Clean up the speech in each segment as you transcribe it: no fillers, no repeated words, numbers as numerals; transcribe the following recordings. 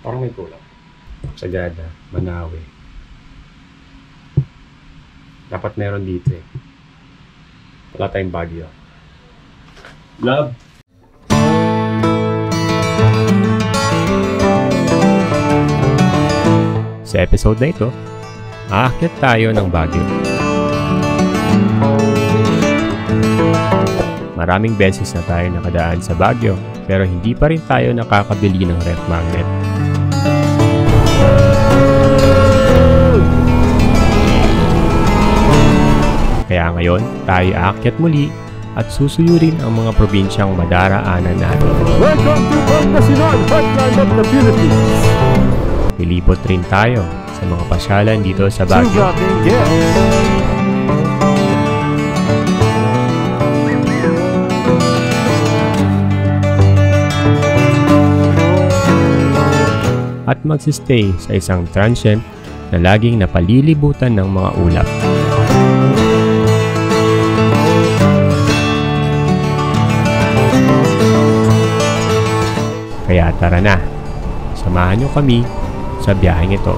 Parang may kulang. Sagada, Manawe. Dapat meron dito eh. Wala tayong Baguio. Love! Sa episode na ito, aakyat tayo ng Baguio. Maraming beses na tayo nakadaan sa Baguio, pero hindi pa rin tayo nakakabili ng ref magnet. Kaya ngayon, tayo aakyat muli at susuyurin ang mga probinsyang madaraanan natin. Welcome to Pangasinan, Heartland of the Philippines! Pilipot rin tayo sa mga pasyalan dito sa Baguio. At magsistay sa isang transient na laging napalilibutan ng mga ulap. Kaya tara na, samahan niyo kami sa biyaheng ito.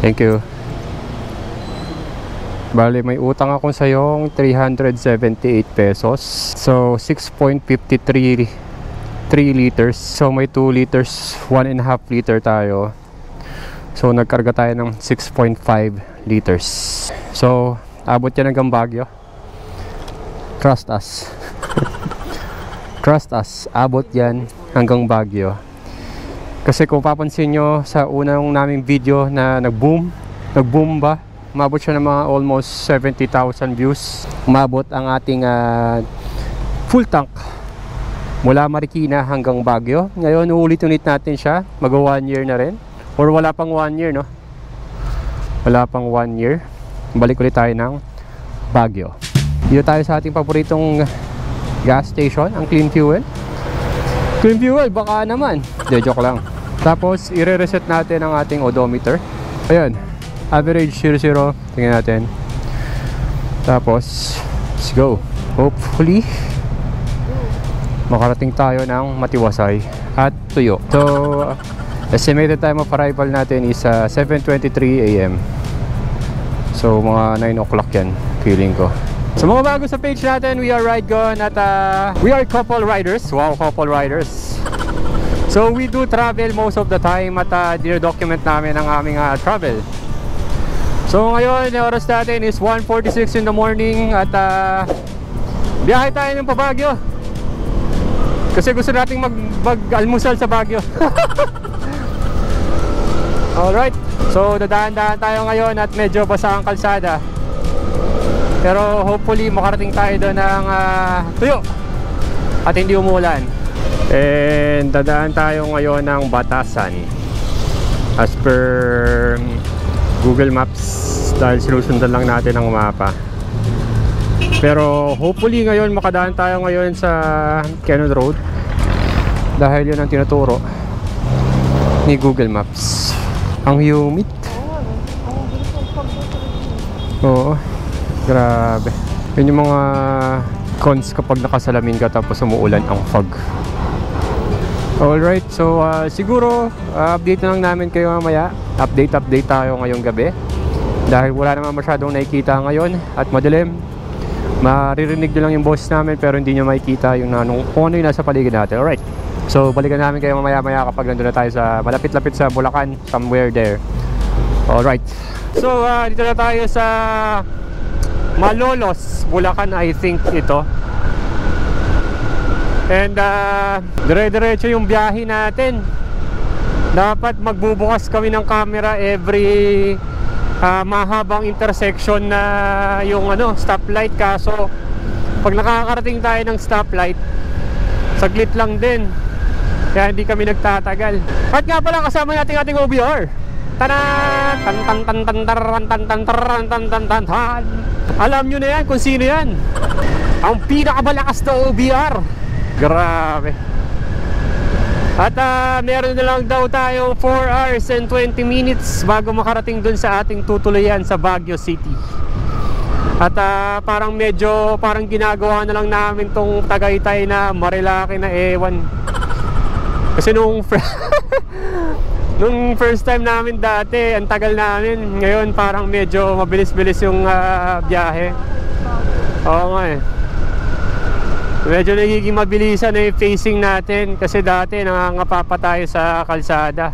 Thank you. Bale, may utang akong sayong 378 pesos. So, 6.53 liters. So, may 2 liters, 1.5 liter tayo. So, nagkarga tayo ng 6.5 liters. So, abot yan hanggang Baguio. Trust us. Trust us, abot yan hanggang Baguio. Kasi kung papansin nyo sa unang naming video na nag-boom ba? Umabot siya ng mga almost 70,000 views. Umabot ang ating full tank mula Marikina hanggang Baguio. Ngayon, uulit-ulit natin siya. Mag-1 year na rin. Or wala pang 1 year, no? Wala pang 1 year. Balik ulit tayo ng Baguio. Dito tayo sa ating paboritong gas station, ang Clean Fuel. Clean Fuel, baka naman. De, joke lang. Tapos, i-reset natin ang ating odometer. Ayan, average 00. Tingnan natin. Tapos, let's go. Hopefully, makarating tayo ng Matiwasay at Tuyo. So, estimated time of arrival natin is 7:23 AM. So, mga 9 o'clock yan, feeling ko. Sa mga bago sa page natin, we are RideGon at we are couple riders. Wow, couple riders. So we do travel most of the time at document namin ang aming travel. So ngayon, yung oras natin is 1:46 in the morning at biyahe tayo ng Baguio. Kasi gusto nating mag-almusal sa Baguio. Alright, so dadaan-daan tayo ngayon at medyo basa ang kalsada. Pero hopefully makarating tayo doon ng Tuyo at hindi umulan. And dadaan tayo ngayon ng Batasan as per Google Maps dahil sinusundan lang natin ang mapa. Pero hopefully ngayon makadaan tayo ngayon sa Cannon Road dahil yun ang tinuturo ni Google Maps. Ang humid. Oo, grabe. Yun yung mga cons kapag nakasalamin ka tapos umuulan ang fog. Alright, so siguro update na lang namin kayo mamaya. Update tayo ngayong gabi dahil wala naman masyadong nakikita ngayon at madilim. Maririnig nyo lang yung boss namin pero hindi nyo makikita yung kung ano yung nasa paligid natin. Alright, so balikan namin kayo mamaya kapag nandun na tayo sa malapit-lapit sa Bulacan, somewhere there. Alright, so dito na tayo sa Malolos, Bulacan, I think ito. And dire-diretso yung biyahe natin. Dapat magbubukas kami ng camera every mahabang intersection na yung stoplight. Kaso pag nakakarating tayo ng stoplight, saglit lang din. Kaya hindi kami nagtatagal. At nga pala kasama natin ating OBR. Alam nyo na yan kung sino yan. Ang pinakamalakas na OBR. Grabe. At meron na lang daw tayo 4 hours and 20 minutes bago makarating dun sa ating tutuluyan sa Baguio City. At parang ginagawa na lang namin tong Tagaytay na Marilaki na ewan. Kasi nung first time namin dati, ang tagal namin. Ngayon parang medyo mabilis-bilis yung biyahe. Oo nga eh. Medyo nagiging mabilisan na yung facing natin. Kasi dati nangangapa pa tayo sa kalsada.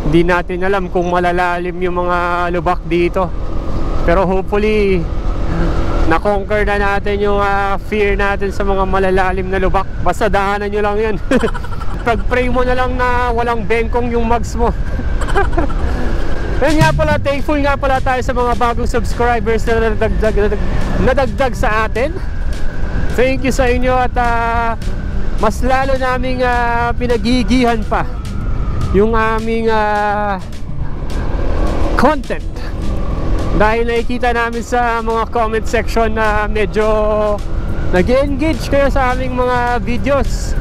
Hindi natin alam kung malalalim yung mga lubak dito. Pero hopefully na-conquer na natin yung fear natin sa mga malalalim na lubak. Basta daanan nyo lang yan. Pag-pray mo na lang na walang bengkong yung mugs mo. Yan nga pala, thankful nga pala tayo sa mga bagong subscribers na nadagdag sa atin. Thank you sa inyo at mas lalo naming pinagigihan pa yung aming content. Dahil nakikita namin sa mga comment section na medyo nag-engage kayo sa aming mga videos.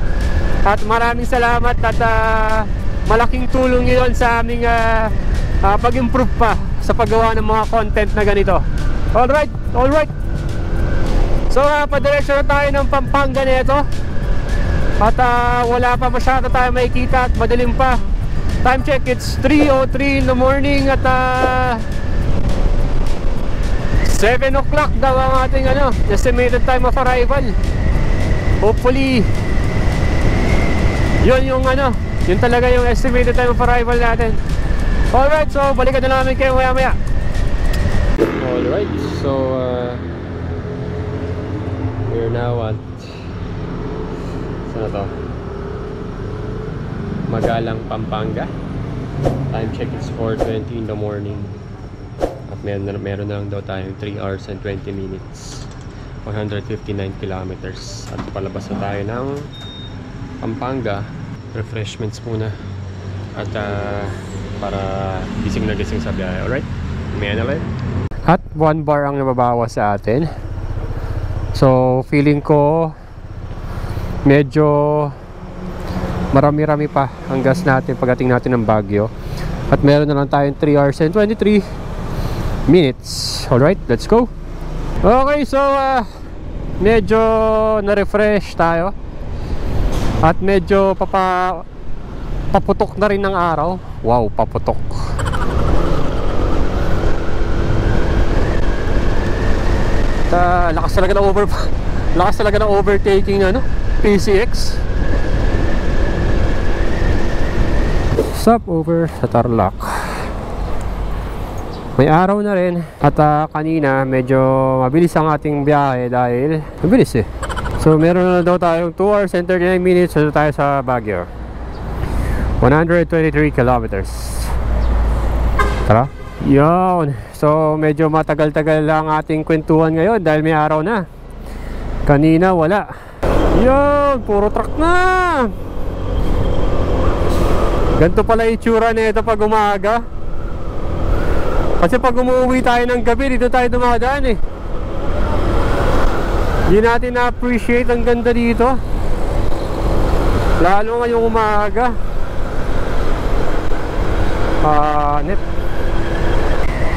At maraming salamat at malaking tulong yun sa aming pag-improve pa sa paggawa ng mga content na ganito. Alright, alright. So padiretso na tayo ng Pampanga nito. At wala pa masyado tayo makikita at madilim pa. Time check, it's 3:03 in the morning at 7 o'clock daw ang ating estimated time of arrival. Hopefully yun talaga yung estimated time of arrival natin. Alright, so balikan na namin kayo maya maya. Alright, so we're now at saan na to? Magalang, Pampanga. Time check, it's 4:20 in the morning. At meron na lang daw tayong 3 hours and 20 minutes, 159 kilometers. At palabas na tayo ng Pampanga. Refreshments muna. At para gising na gising sa biyahe. Alright, may na lang. At 1 bar ang nababawas sa atin. So feeling ko medyo marami-rami pa ang gas natin pagdating natin ng Baguio. At meron na lang tayong 3 hours and 23 minutes. Alright, let's go. Okay, so medyo na-refresh tayo. At medyo paputok na rin ng araw. Wow, paputok. Lakas talaga ng overtaking PCX. Stop over sa Tarlac. May araw na rin. At kanina medyo mabilis ang ating biyahe dahil mabilis eh. So meron na daw tayong 2 hours and 39 minutes na tayo sa Baguio. 123 kilometers. Tara. Yun. So medyo matagal-tagal lang ating kwentuhan ngayon dahil may araw na. Kanina wala. Yun, puro truck na. Ganito pala itsura nito pag umaga. Kasi pag umuwi tayo ng gabi, dito tayo dumadaan eh. Hindi natin na-appreciate ang ganda dito. Lalo ngayong umaga. Net.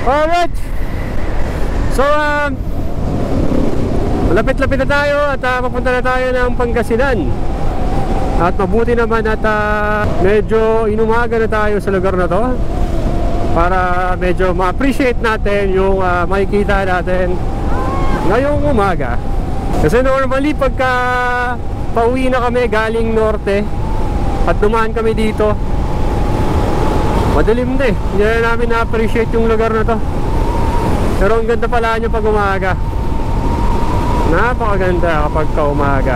Alright. So malapit-lapit na tayo at papunta na tayo ng Pangasinan. At mabuti naman at medyo inumaga na tayo sa lugar na to para medyo ma-appreciate natin yung makikita natin ngayong umaga. Kasi normally pagka pauwi na kami galing norte at dumaan kami dito, madilim na eh. Hindi na namin na-appreciate yung lugar na to. Pero ang ganda pala nyo pag umaga. Napakaganda kapag umaga.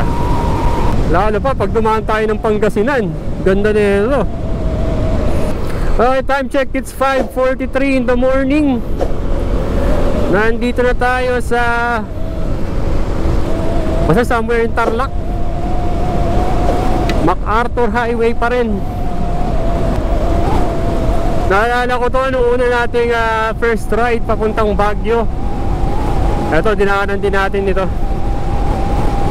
Lalo pa pag dumaan tayo ng Pangasinan. Ganda nito. Okay, time check, it's 5:43 in the morning. Nandito na tayo sa basta somewhere in Tarlac. MacArthur Highway pa rin. Naalala ko to nung una nating first ride papuntang Baguio. Ito, dinaanan din natin ito.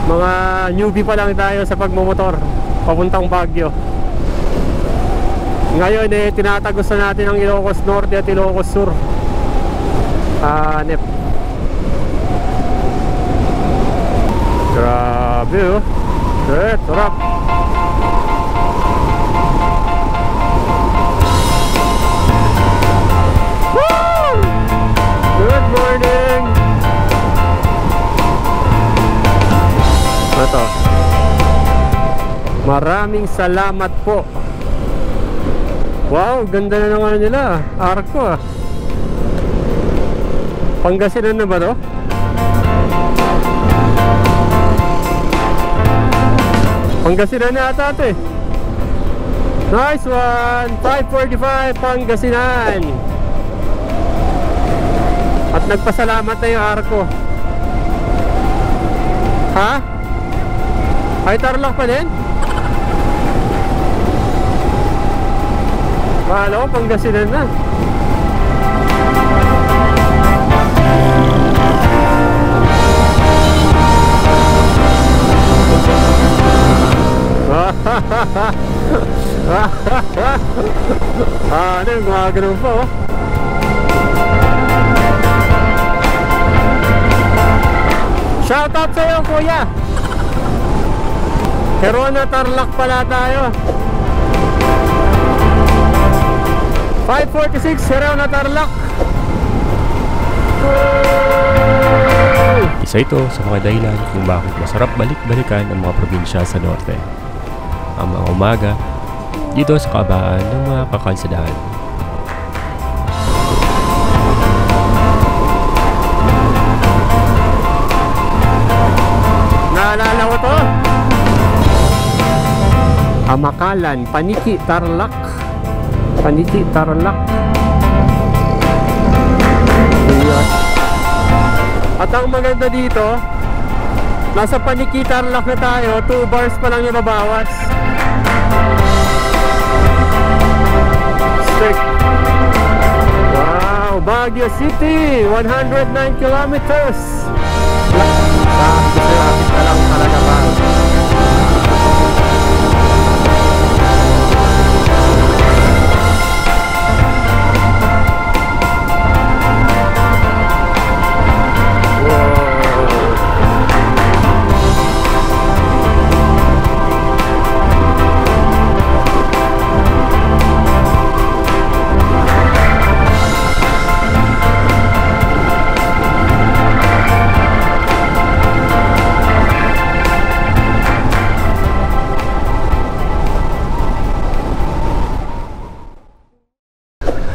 Mga newbie pa lang tayo sa pagmumotor papuntang Baguio. Ngayon tinatagos na natin ang Ilocos Norte at Ilocos Sur. Hanep. Grabe oh. Sarap. Woo! Good morning. Ito. Maraming salamat po. Wow, ganda na ng ano nila. Arko ah. Pangasinan na ba to? Pangasinan na ata ito eh. Nice one. 545 Pangasinan. At nagpasalamat na yung Arko. Ha? Ay, Tarlac pa din? Paano? Pangasinan na. Ano yung gumagano'n po oh. Shout out sa'yo kuya. Herona Tarlac pala tayo. 546 Herona Tarlac. Isa ito sa mga dahilan kung bakit masarap balik-balikan ang mga probinsya sa norte. Ang mga umaga dito sa kabaan ng mga kakalsadahan. Naalala ko to. Amakalan, Paniki, Tarlac. Paniki, Tarlac. At ang maganda dito, nasa Paniki, Tarlac na tayo. 2 bars pa lang yung mabawas. Wow, Baguio City, 109 kilometers. Lapit ka lang talaga ba?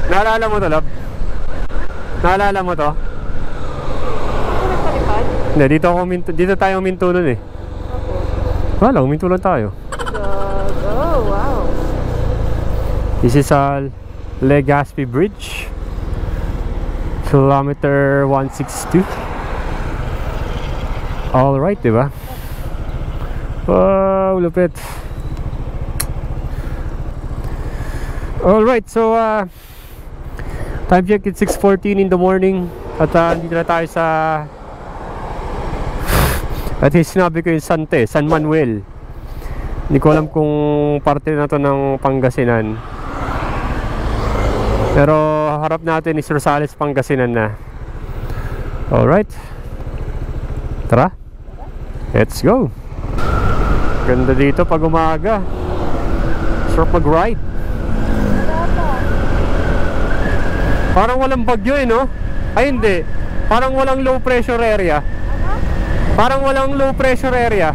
Naalala mo to, love? Naalala mo to? Hindi, dito tayo huminto nun eh. Wala, huminto lang tayo. Oh, wow. This is Legazpi Bridge. Kilometer 162. Alright, diba? Wow, lupit. Alright, so time check, it's 6:14 in the morning. At dito na tayo sa at sinabi ko yung San Manuel. Hindi ko alam kung parte na to ng Pangasinan, pero harap natin is Rosales, Pangasinan na. Alright, tara, let's go. Ganda dito pag umaga. Sarap mag-ride. Parang walang bagyo eh, no? Ay hindi, parang walang low pressure area. Parang walang low pressure area.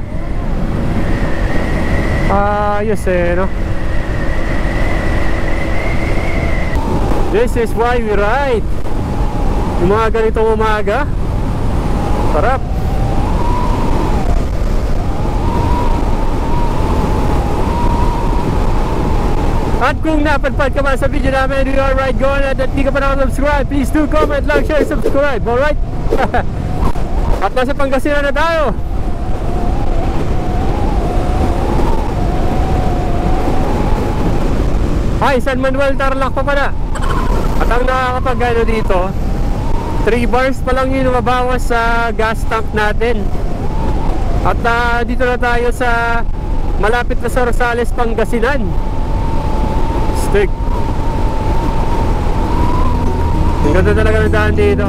Yes eh, no? This is why we ride. Umaga nitong umaga. Sarap. At kung napadpad ka man sa video namin, we are right going, at di ka pa nakasubscribe, please do comment, like, share, subscribe. Alright? At nasa Pangasinan na tayo. Ay, San Manuel Tarlac pa pala. At ang nakakapag-ano dito, 3 bars pa lang yun mabawas sa gas tank natin. At dito na tayo sa malapit na sa Rosales, Pangasinan. Stick. Ang ganda talaga ng daan dito.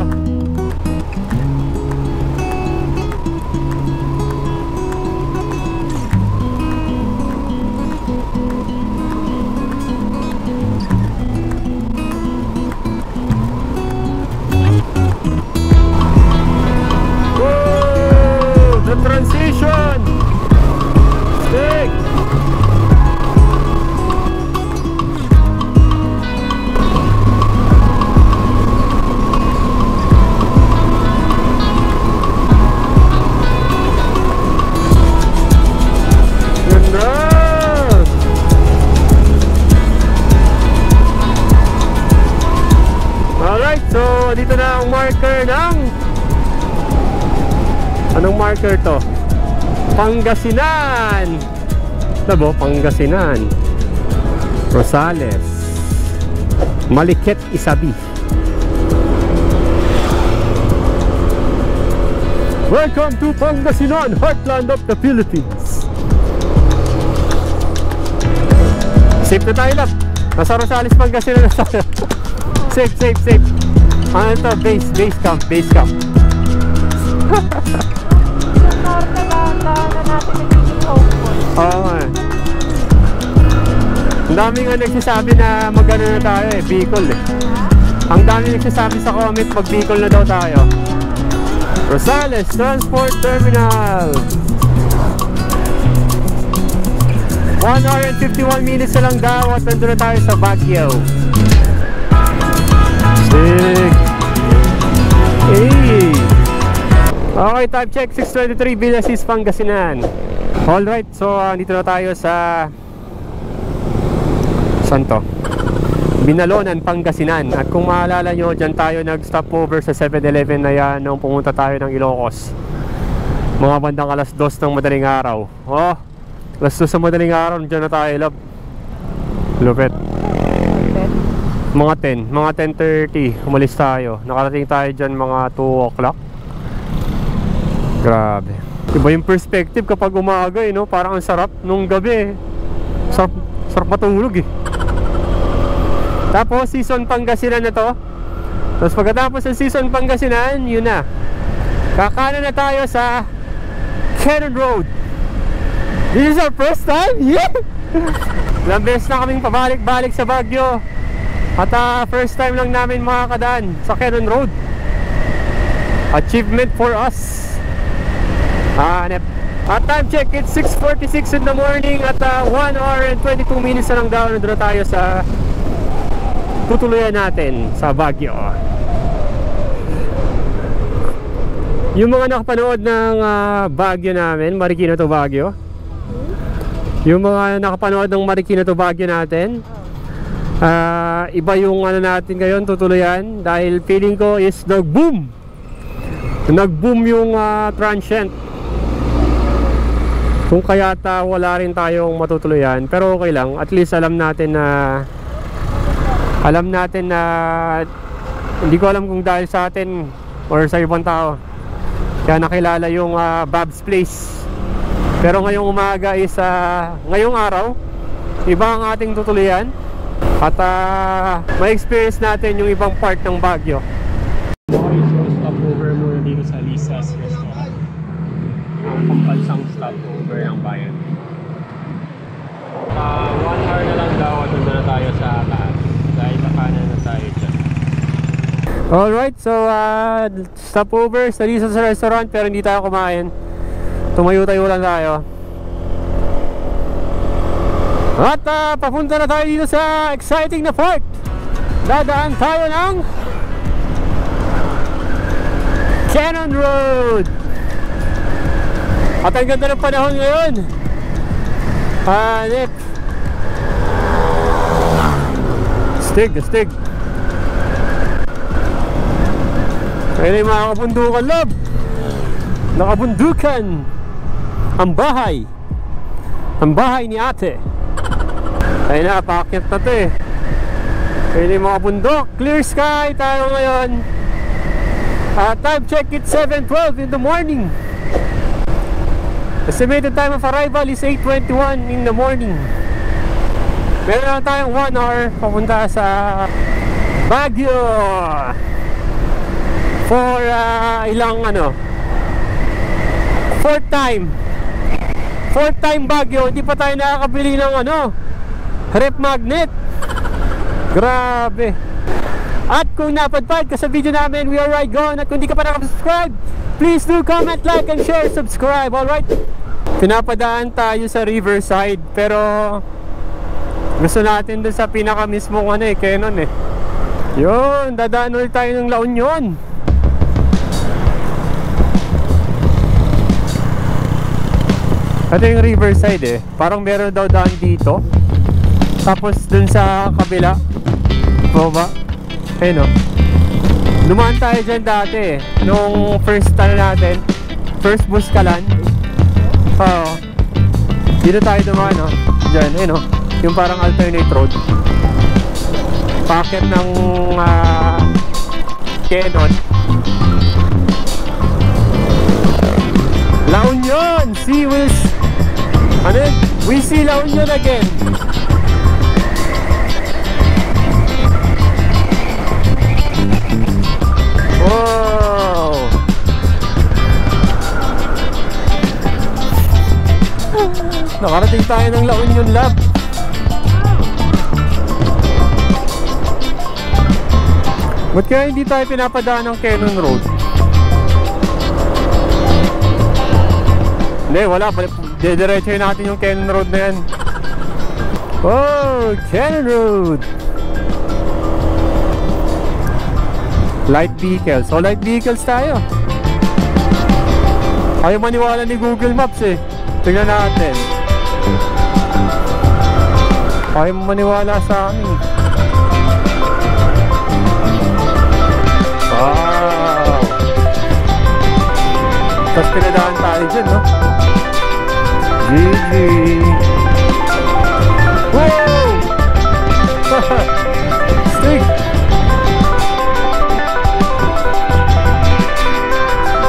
Transition! Stick! Ganda! Alright, so dito na ang marker ng anong marker to? Pangasinan! Diba? Pangasinan. Rosales. Maliket, Isabi. Welcome to Pangasinan, heartland of the Philippines. Safe na tayo lang. Nasa Rosales, Pangasinan na tayo. Safe, safe, safe. Ano to? Base camp, base camp. Oo nga. Ang dami nga nagsasabi na mag-ano na tayo eh, Bicol eh. Ang dami nagsasabi sa comment mag Bicol na daw tayo. Rosales Transport Terminal. 1 hour and 51 minutes na lang daw at nandun na tayo sa Baguio. Sick. Hey. Okay, time check 6:23, Villasis, Pangasinan. Alright, so dito na tayo sa Santo Binalonan, Pangasinan. At kung maalala nyo, dyan tayo nag-stopover sa 7-Eleven na yan nung pumunta tayo ng Ilocos. Mga bandang alas 2 ng madaling araw. Oh, alas 2 sa madaling araw, dyan na tayo, love. Lupet. Mga 10:30 umalis tayo. Nakarating tayo dyan mga 2 o'clock. Grabe. Iba yung perspective kapag umaga eh, no? Parang ang sarap nung gabi eh. Sarap matulog eh. Tapos season Pangasinan na to. Tapos pagkatapos ng season Pangasinan, yun na. Kakanan na tayo sa Cannon Road. This is our first time? Yeah! Ilang beses na kaming pabalik-balik sa Baguio. At first time lang namin makakadaan sa Cannon Road. Achievement for us. At time check, it's 6:46 in the morning. At 1 hour and 22 minutes na lang daw nandun na tayo sa tutuluyan natin sa Baguio. Yung mga nakapanood ng Baguio namin, Marikina to Baguio. Yung mga nakapanood ng Marikina to Baguio natin, iba yung ano natin ngayon, tutuluyan. Dahil feeling ko is nag-boom yung transient. Kung kayata wala rin tayong matutuluyan, pero okay lang, at least alam natin na hindi ko alam kung dahil sa atin or sa ibang tao kaya nakilala yung Bob's Place. Pero ngayong umaga is ngayong araw iba ang ating tutuluyan at ma-experience natin yung ibang part ng Baguio. Okay, so stopover muna dito sa Lisa's Restaurant. Ang pampansang stopover ng bayan. 1 hour na lang daw at doon na tayo sa taas dahil nakanan na tayo dyan. Alright, so stopover sa Lisa's Restaurant pero hindi tayo kumain. Tumayo-tayo lang tayo. At papunta na tayo dito sa exciting na part. Dadaan tayo ng Cannon Road. At ang ganda ng panahon ngayon. Hanip. Astig. Kaya yung mga kabundukan, love. Nakabundukan ang bahay ni ate. Ay na, paakyat na to eh. Pwede mga bundok. Clear sky tayo ngayon. Time check, it's 7:12 in the morning. Estimated time of arrival is 8:21 in the morning. Meron lang tayong 1 hour papunta sa Baguio for fourth time Baguio. Hindi pa tayo nakakabili ng rep magnet. Grabe. At kung napadpad ka sa video namin, we are right gone. At kung di ka pa nakasubscribe, please do comment, like, and share, subscribe. Alright? Pinapadaan tayo sa Riverside, pero gusto natin doon sa pinaka mismong Canon eh. Yun, dadaan ulit tayo ng La Union. Ito yung Riverside eh. Parang meron daw daan dito. Tapos dun sa kabila, baba. Ayun o. Dumaan tayo dyan dati eh. Nung first natin, first Buskalan. Oo. Dito tayo dumaan o. Dyan, ayun o. Yung parang alternate road. Packet ng Canon. La Union! See, we see La Union again. Wow! Nakarating tayo ng La Union Lab. Ba't kaya hindi tayo pinapadaan ng Canon Road? Hindi, wala. Didiretso natin yung Canon Road na yan. Oh, Canon Road! Light vehicles. So, light vehicles tayo. Ayaw maniwala ni Google Maps eh. Tingnan natin. Ayaw maniwala sa amin. Wow! Tapos pinadaan tayo dyan, no? GG! Wow! Stig!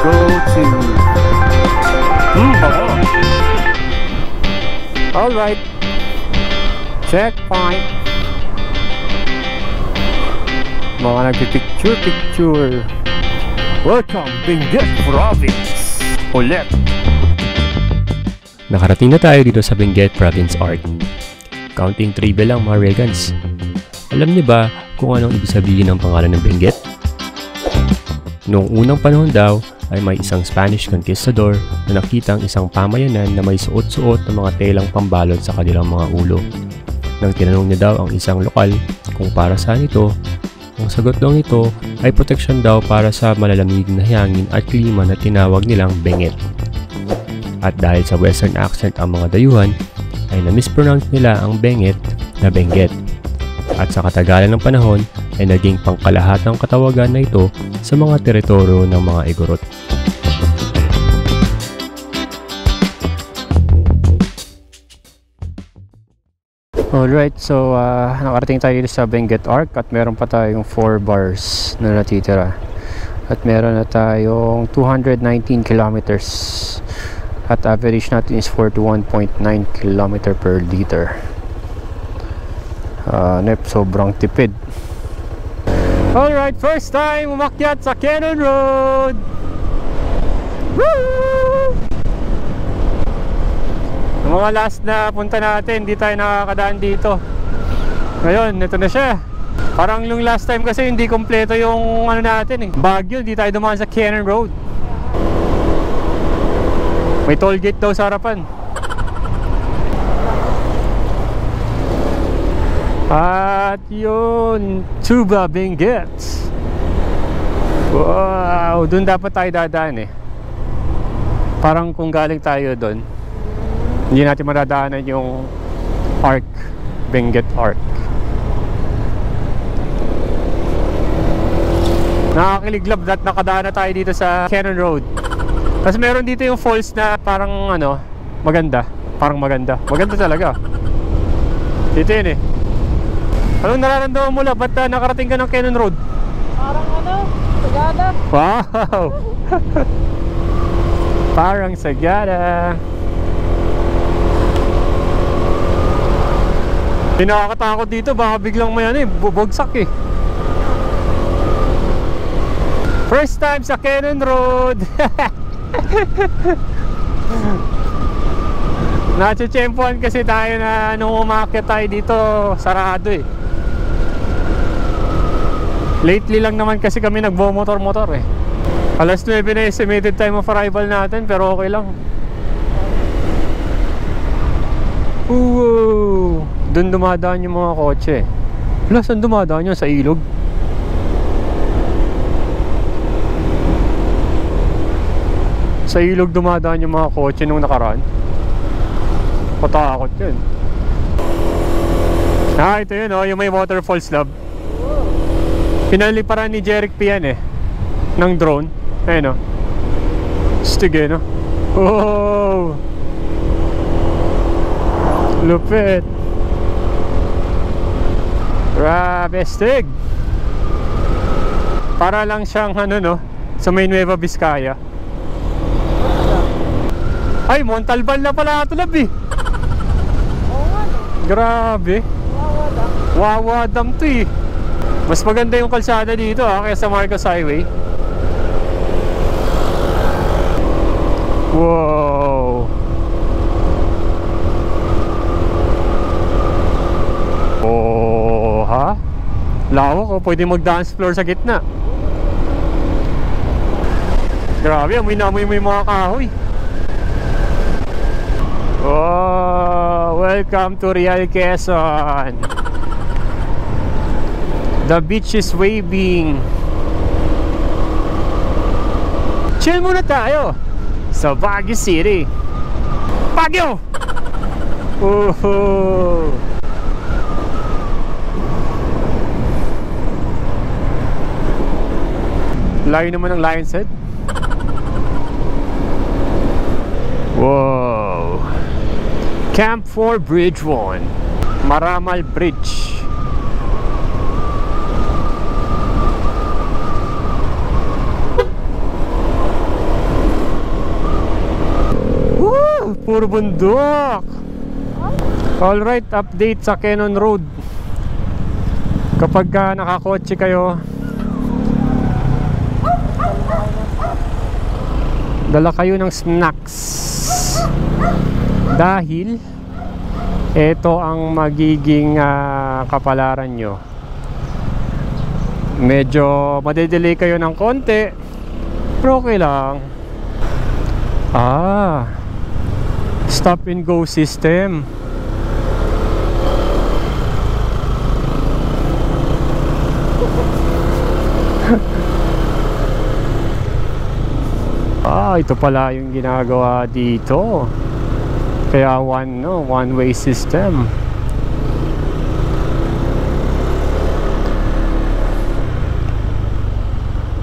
Go to baba. Alright. Checkpoint. Mga nagpipicture. Welcome, Benguet Province. Ulit. Nakarating na tayo dito sa Benguet Province Arc. Counting trivia lang mga Regans. Alam niyo ba kung anong ibig sabihin ng pangalan ng Benguet? Noong unang panahon daw ay may isang Spanish conquistador na nakitang isang pamayanan na may suot-suot ng mga telang pambalot sa kanilang mga ulo. Nang tinanong niya daw ang isang lokal kung para saan ito, ang sagot daw nito ay proteksyon daw para sa malalamig na hangin at klima na tinawag nilang Benguet. At dahil sa western accent ang mga dayuhan, ay na-mispronounce nila ang Benguet na Benguet. At sa katagalan ng panahon ay naging pangkalahatang katawagan na ito sa mga teritoryo ng mga Igorot. Alright, so nakarating tayo sa Benguet Arc at meron pa tayong 4 bars na natitira. At meron na tayong 219 kilometers. At average natin is 41.9 km per liter. Sobrang tipid. Alright, first time umakyat sa Canon Road. Woo! Yung mga last na punta natin, di tayo nakakadaan dito. Ngayon, ito na siya. Parang yung last time kasi hindi kompleto yung natin eh. Baguio, di tayo dumaan sa Canon Road. May toll gate daw sa harapan. At yun, Tuba Benguet. Wow, dun dapat tayo dadaan eh. Parang kung galing tayo dun, hindi natin madadaanan yung Arc, Benguet Arc. Nakakiliglab that nakadaan na tayo dito sa Canon Road. Tapos meron dito yung falls na parang maganda. Parang maganda. Maganda talaga. Dito yun eh. Anong nararamdaman mo lang? Ba't nakarating ka ng Cannon Road? Parang ano, Sagada. Wow! Parang Sagada. Pinakakatakot dito, baka biglang may ano bubagsak eh. First time sa Cannon Road. Natsetsempohan kasi tayo na nung umakyat tayo dito, sarado eh. Lately lang naman kasi kami nagbo-motor-motor eh. Alas 9 na estimated time of arrival natin, pero okay lang. Wow! Doon dumadaan yung mga kotse. Wala, saan dumadaan yun? Sa ilog? Sa ilog dumadaan yung mga kotse nung nakaraan. Patakot yun. Ah, ito yun oh, yung may waterfalls lab. Pinaliparan ni Jeric Pian eh ng drone. Ayun oh. Stig eh no. Oh, lupit. Grabe, stig. Para lang siyang ano no, sa may Nueva Vizcaya. Ay, Montalban na pala ito lab eh. Grabe. Wawa Dam to eh. Mas maganda yung kalsada dito kaysa Marcos Highway. Wow. Oh, ha? Lawak oh, pwede mag-dance floor sa gitna. Grabe, amoy na amoy mo yung mga kahoy. Oh, welcome to Real Quezon. The beach is waving. Chill muna tayo sa Baguio City. Baguio! Layo naman ng Lion's Head. Wow. Camp 4 Bridge 1, Maramal Bridge. Woo! Puro bundok. Alright, update sa Cannon Road. Kapag nakakotse kayo, dala kayo ng snacks. Dahil ito ang magiging kapalaran nyo. Medyo madedelay kayo ng konti, pero okay lang. Stop and go system. Ito pala yung ginagawa dito. Kaya one-way system.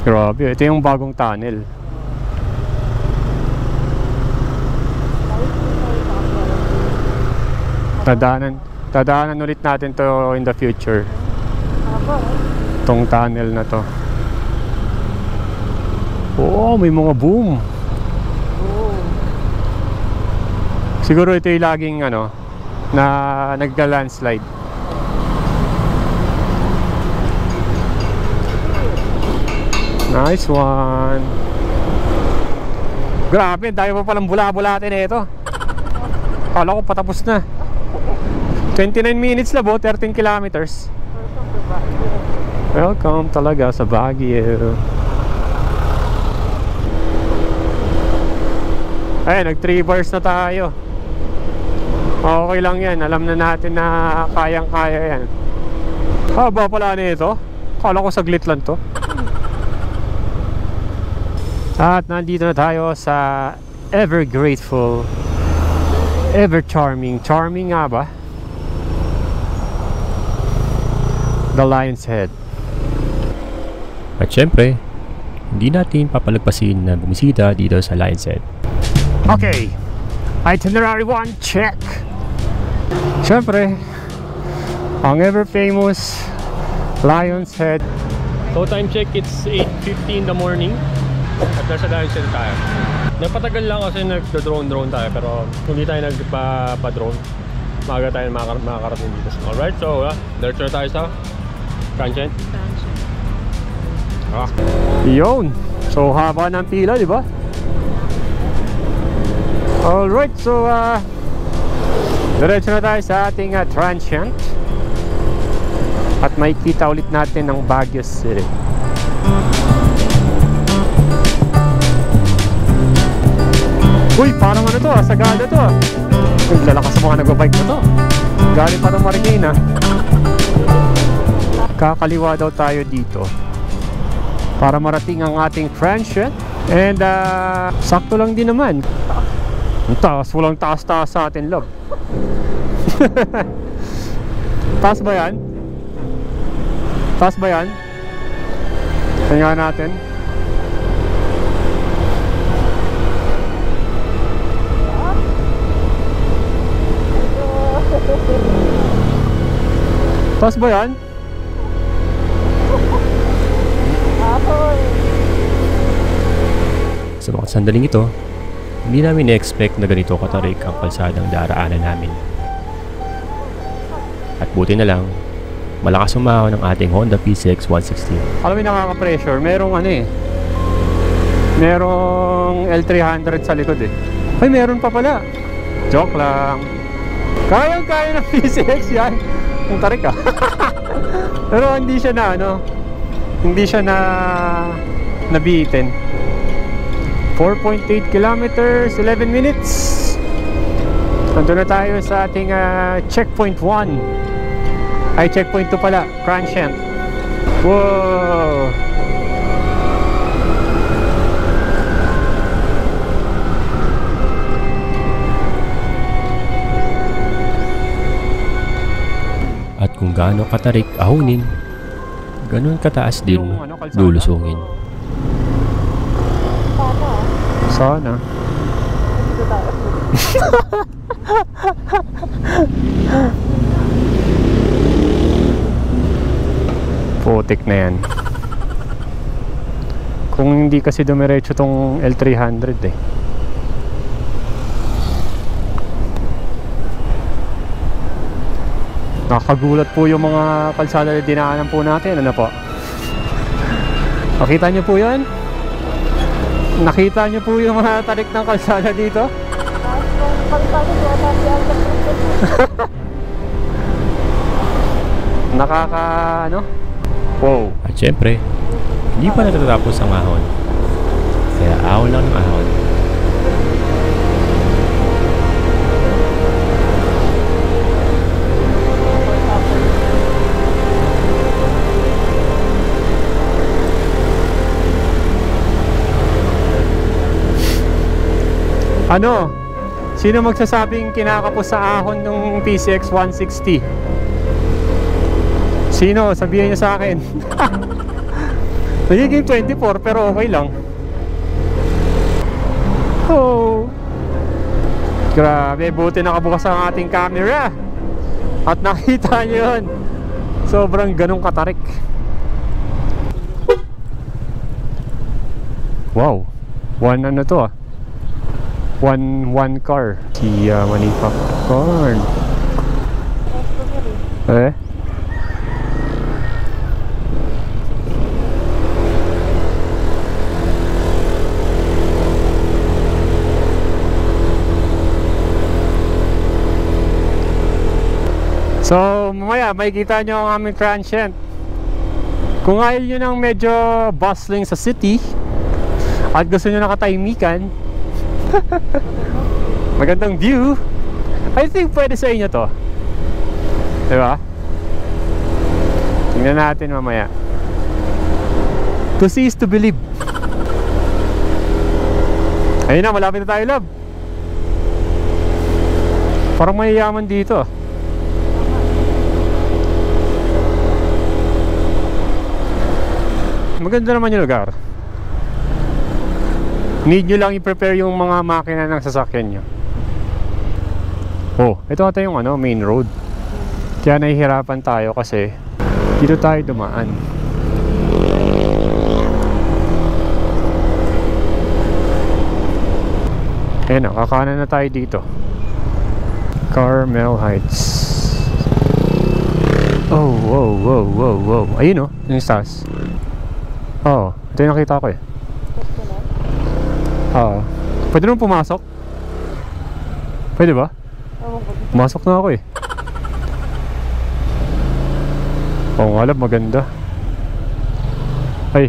Grabe, ito yung bagong tunnel. Tadaanan ulit natin to in the future. Tong tunnel na to. Oh, may mga boom. Siguro ito yung laging na nagka-landslide. Nice one. Grabe, dahil pa palang bula-bulate na ito. Kala ko patapos na. 29 minutes labo, 13 kilometers. Welcome talaga sa Baguio. Ay, nag 3 bars na tayo. Okay lang yan, alam na natin na kayang-kaya yan. Haba pala nito. Kala ko saglit lang to. At nandito na tayo sa ever grateful, ever charming. Charming nga ba? The Lion's Head. At syempre, hindi natin papalagpasin na bumisita dito sa Lion's Head. Okay, itinerary 1 check. Syempre, Ang ever famous Lion's Head. So time check, it's 8:50 in the morning. At nasa Lion's Head tayo. Nagpatagal lang kasi nagdo-drone tayo, pero hindi tayo nagpa-drone. Maaga tayo makakarating dito. Alright, so diretso tayo sa Transient. Yun. So haba ng pila, di ba? Alright, so diretso na tayo sa ating Transient. At makikita ulit natin ang Baguio City. Uy, parang ano to, Sagada to. Lalakas sa mga nag-bike na to. Galing pa ng Marikina. Kakaliwa daw tayo dito para marating ang ating Transient. And sakto lang din naman. Ang taas, walang taas-taas sa atin, love. Taas ba yan? Taas ba yan? Tingnan natin. Taas ba yan? Sa mga sandaling ito, hindi namin na-expect na ganito katarik ang kalsadang daraanan namin. At buti na lang, malakas umahaw ng ating Honda PCX 160. Alam mo, nakaka-pressure. Merong ano eh. Merong L300 sa likod eh. Ay, meron pa pala. Joke lang. Kayang-kaya ng PCX yan. Ang tarik ah. Pero hindi siya na ano. Hindi siya na nabitin. 4.8 kilometers, 11 minutes. Nandun na tayo sa ating checkpoint 1. Ay, checkpoint 2 pala, Transient. Wow! At kung gaano katarik ahunin, ganun kataas din lulusungin. Sana. Putik na yan. Kung hindi kasi dumiretso tong L300 eh. Nakagulat po yung mga kalsada na dinaanan po natin. Ano po? Nakita nyo po yan? Nakita nyo po yung mga tarik ng kalsada dito? Nakaka ano? Wow. At syempre, hindi pa natatapos ang ahon. Kaya ahon lang ng ahon. Ano? Sino magsasabing kinakapos sa ahon ng PCX 160? Sino? Sabihin niyo sa akin. Nagiging 24 pero okay lang. Oh. Grabe, buti nakabukas ang ating camera. At nakita niyo yun. Sobrang ganong katarik. Wow. One ano to ah. One car. Kia manufactured. Eh? So, mamaya makikita nyo ang aming Transient. Kung ayaw nyo ng medyo bustling sa city at gusto nyo nakatahimikan, magandang view, I think pwede sa inyo to. Diba? Tingnan natin mamaya. To see is to believe. Ayun na, malapit na tayo, love. Parang mayayaman dito. Maganda naman yung lugar. Need nyo lang i-prepare yung mga makina ng sasakyan nyo. Oh, ito ata yung ano, main road. Kaya nahihirapan tayo kasi dito tayo dumaan. Ayan o, kakanan na tayo dito. Carmel Heights. Oh, wow, wow, wow, wow. Ayun o, yung stars. Oo, ito yung nakita ko eh. Oo. Pwede naman pumasok? Pwede ba? Pumasok na ako eh. Oo nga lang, maganda. Ay,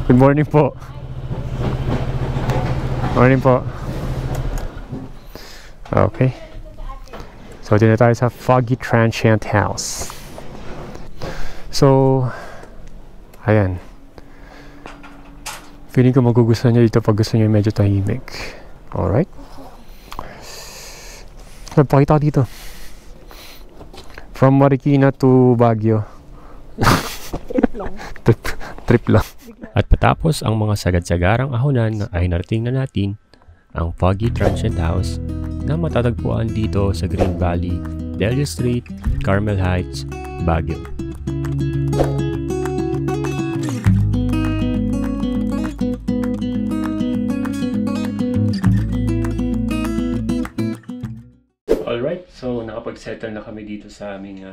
good morning po. Morning po. Okay. So, dito tayo sa Foggy Transient House. So, ayan. Feeling ko magugustuhan niyo dito pag gusto niyo medyo tahimik. Alright. Nagpakita dito. From Marikina to Baguio. Trip lang. Trip lang. At patapos ang mga sagad-sagarang ahonan ay narating na natin ang Foggy Transient House na matatagpuan dito sa Green Valley, Delia Street, Carmel Heights, Baguio. Alright, so nakapag-settle na kami dito sa aming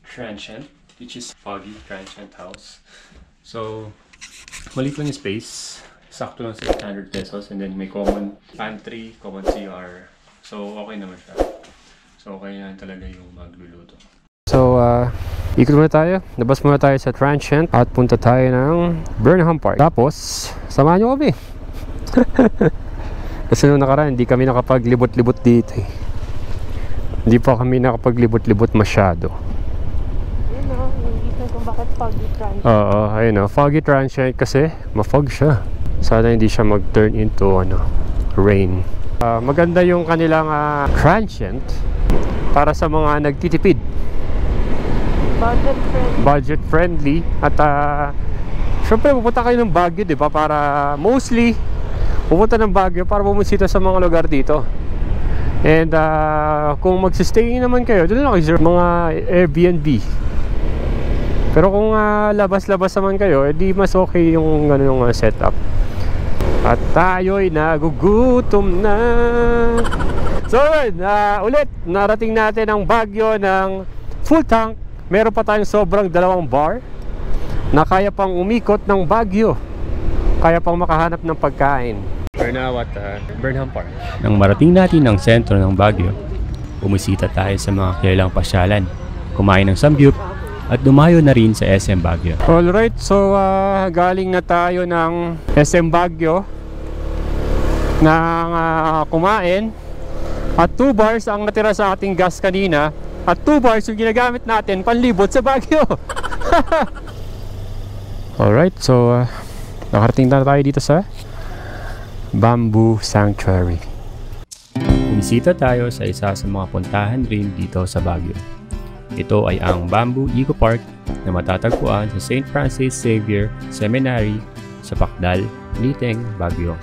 transient, which is Foggy Transient House. So, maliit lang yung space. Sakto lang sa 800 pesos, and then may common pantry, common CR. So, okay naman siya. So, okay na talaga yung magluluto. So, ikot muna tayo. Labas muna tayo sa transient at punta tayo ng Burnham Park. Tapos, samahan nyo kami. Kasi nung nakaraan, hindi kami nakapaglibot-libot dito eh. Hindi pa kami nakapaglibot-libot masyado. Yun o, yung reason kung bakit foggy transient. Oo, ayun o. Foggy transient kasi mafog siya. Sana hindi siya mag-turn into rain. Maganda yung kanilang transient para sa mga nagtitipid. Budget friendly. Budget friendly. At syempre pupunta kayo ng Baguio, di ba? Para mostly pupunta ng Baguio para bumisita sa mga lugar dito. And kung magsistay naman kayo, doon lang kayo mga Airbnb. Pero kung labas-labas naman kayo, edi mas okay yung ganung setup. At tayo'y nagugutom na. So ulit, narating natin ang Baguio ng full tank. Meron pa tayong sobrang 2 bar na kaya pang umikot ng Baguio. Kaya pang makahanap ng pagkain. We're now at Burnham Park. Nang marating natin ang sentro ng Baguio, bumisita tayo sa mga kilalang pasyalan, kumain ng samgyup, at dumayo na rin sa SM Baguio. Alright, so galing na tayo ng SM Baguio nang kumain. At 2 bars ang natira sa ating gas kanina. At 2 bars yung ginagamit natin panlibot sa Baguio. Alright, so nakarating na tayo dito sa Bamboo Sanctuary. Bumisita tayo sa isa sa mga puntahan rin dito sa Baguio. Ito ay ang Bamboo Eco Park na matatagpuan sa St. Francis Xavier Seminary sa Pacdal, Liteng, Baguio.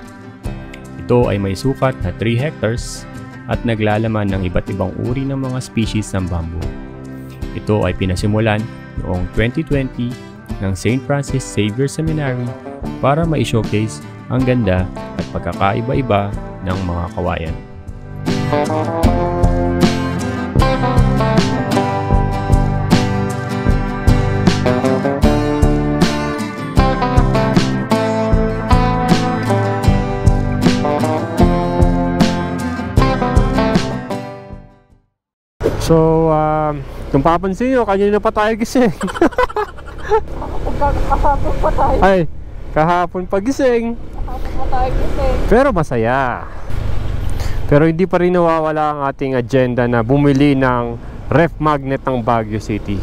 Ito ay may sukat na 3 hectares at naglalaman ng iba't ibang uri ng mga species ng bamboo. Ito ay pinasimulan noong 2020 ng St. Francis Xavier Seminary para ma-showcase ang ganda at pagkakaiba-iba ng mga kawayan. So, kung papansin nyo, kanina pa tayo gising. Kahapon pa tayo. Ay, kahapon pa gising. Kahapon pa tayo kasi. Pero masaya. Pero hindi pa rin nawawala ang ating agenda na bumili ng ref magnet ng Baguio City.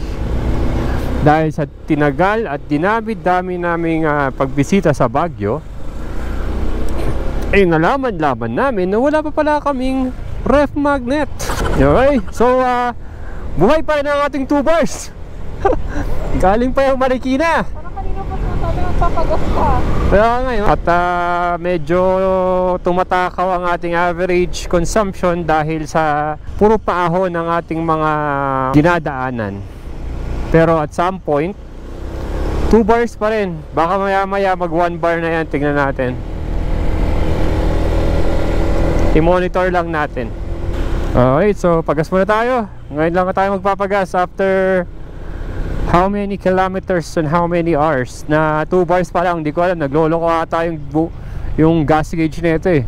Dahil sa tinagal at dinami-dami naming pagbisita sa Baguio, eh nalaman-laman namin na wala pa pala kaming ref magnet. Okay, so buhay pa rin ang ating 2 bars. Galing pa yung Marikina. Parang kanina pa sinasabi natin Magpapagas ka. Kaya ngayon, at medyo tumatakaw ang ating average consumption dahil sa puro paahon ng ating mga dinadaanan. Pero at some point, 2 bars pa rin. Baka maya-maya mag 1 bar na yan. Tingnan natin. I-monitor lang natin. Okay, so pagas muna tayo. Ngayon lang tayo magpapagas after how many kilometers and how many hours. Na 2 bars pa lang. Hindi ko alam. Nagloloko ata yung gas gauge na ito eh.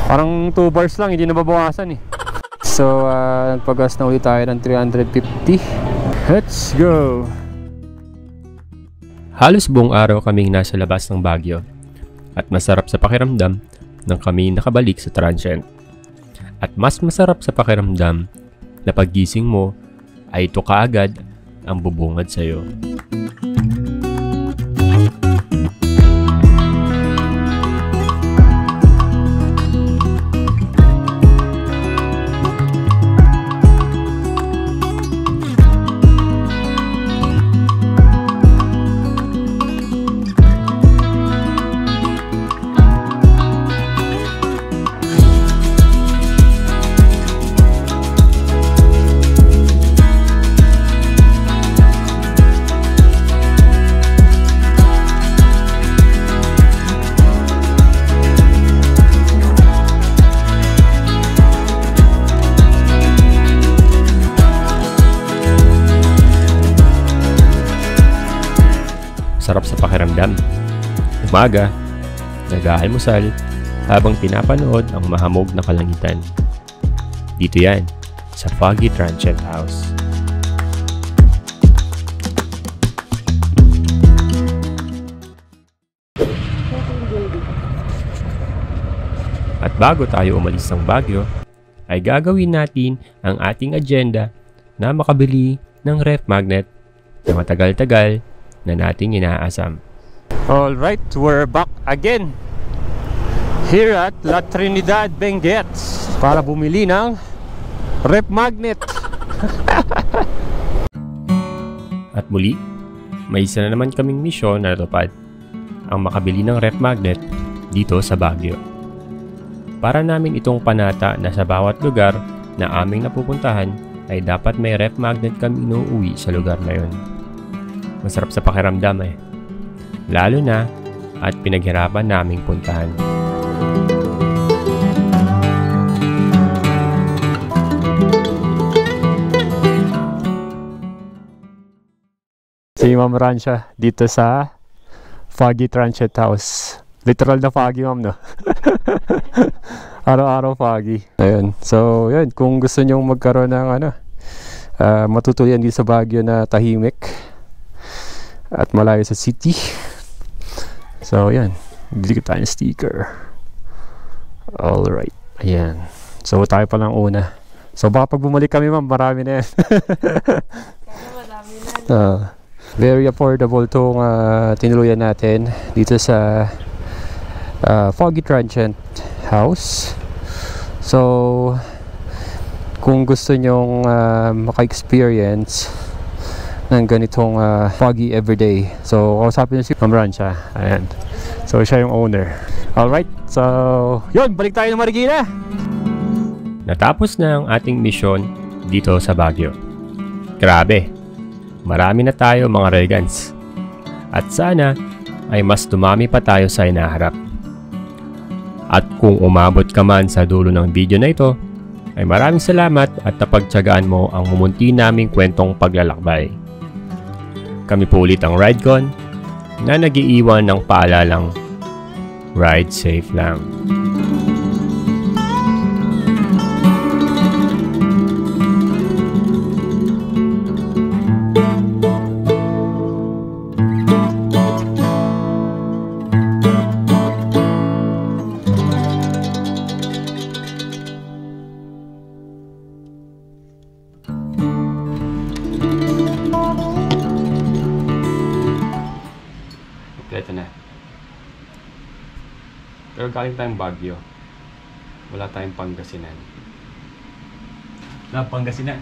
Parang 2 bars lang. Hindi nababawasan eh. So, nagpagas na ulit tayo ng 350. Let's go! Halos buong araw kaming nasa labas ng Baguio at masarap sa pakiramdam nang kami nakabalik sa transient. At mas masarap sa pakiramdam na paggising mo ay ito kaagad ang bubungad sa'yo. Sarap sa pakiramdam. Umaga, nag-aalmusal habang pinapanood ang mahamog na kalangitan. Dito yan, sa Foggy Transient House. At bago tayo umalis ng Baguio, ay gagawin natin ang ating agenda na makabili ng ref magnet na matagal-tagal na nating inaasam. Alright, we're back again here at La Trinidad, Benguet para bumili ng ref magnet. At muli, may isa na naman kaming misyon na natupad, ang makabili ng ref magnet dito sa Baguio. Para namin itong panata na sa bawat lugar na aming napupuntahan ay dapat may ref magnet kami inuuwi sa lugar na yun. Masarap sa pakiramdam eh. Lalo na at pinaghirapan naming puntahan. Si Ma'am Ransha dito sa Foggy Transient House. Literal na foggy, ma'am, no? Araw-araw foggy. Ayun. So, yun. Kung gusto nyo magkaroon ng matutulian dito sa Baguio na tahimik at malayo sa city. So, yan. Bili ko tayo ng sticker. Alright. Ayan. So, tayo pa lang una. So, baka pag bumalik kami, ma'am, marami na yan. Kaya madami na. Very affordable tong tinuluyan natin dito sa Foggy Transient House. So, kung gusto nyong maka-experience ng ganitong foggy everyday. So, kausapin nyo si Ma'am Ransha. Ayan. So, siya yung owner. Alright. So, yun. Balik tayo ng Marikina. Natapos na ang ating misyon dito sa Baguio. Grabe. Marami na tayo mga Regans. At sana ay mas dumami pa tayo sa hinaharap. At kung umabot ka man sa dulo ng video na ito, ay maraming salamat at napagtiyagaan mo ang mumunti naming kwentong paglalakbay. Kami po ulit ang RideCon na nag-iiwan ng paalalang ride safe lang. Ito na. Pero galing tayong Baguio. Wala tayong Pangasinan. Pangasinan?